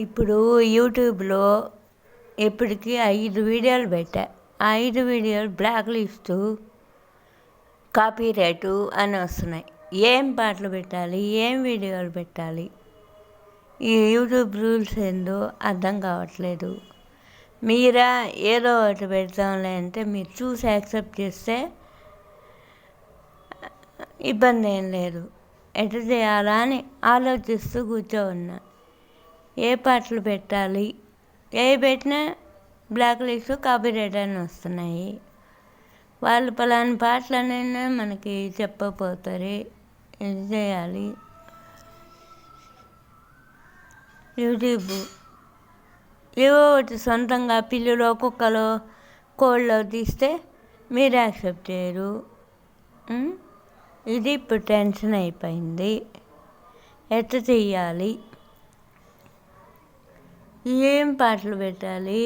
ఇప్పుడు యూట్యూబ్లో ఇప్పటికి 5 వీడియోలు పెట్టా. ఆ 5 వీడియోలు బ్లాక్ లిస్టు, కాపీ రైటు అని వస్తున్నాయి. ఏం పాటలు పెట్టాలి, ఏం వీడియోలు పెట్టాలి, ఈ యూట్యూబ్ రూల్స్ ఏందో అర్థం కావట్లేదు. మీరా ఏదో ఒకటి పెడతాంలే అంటే మీరు చూసి యాక్సెప్ట్ చేస్తే ఇబ్బంది ఏం లేదు. ఎట్లా చేయాలా అని ఆలోచిస్తూ కూర్చోన్నా. ఏ పాటలు పెట్టాలి, ఏ పెట్టినా బ్లాక్ లిస్ట్, కాపీ రైట్ అని వస్తున్నాయి. వాళ్ళు పలానా పాటలనైనా మనకి చెప్పకపోతారు. ఏం చేయాలి? యూట్యూబ్ ఏవో ఒకటి సొంతంగా పిల్లులో, కుక్కలో, కోళ్ళలో తీస్తే మీరు యాక్సెప్ట్ చేయరు. ఇది ఇప్పుడు టెన్షన్ అయిపోయింది. ఎట్లా చెయ్యాలి? ఏం పాటలు పెట్టాలి,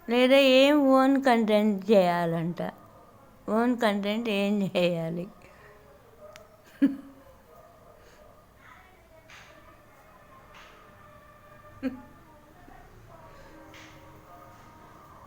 లేదా ఏం ఓన్ కంటెంట్ చేయాలంట. ఓన్ కంటెంట్ ఏం చేయాలి?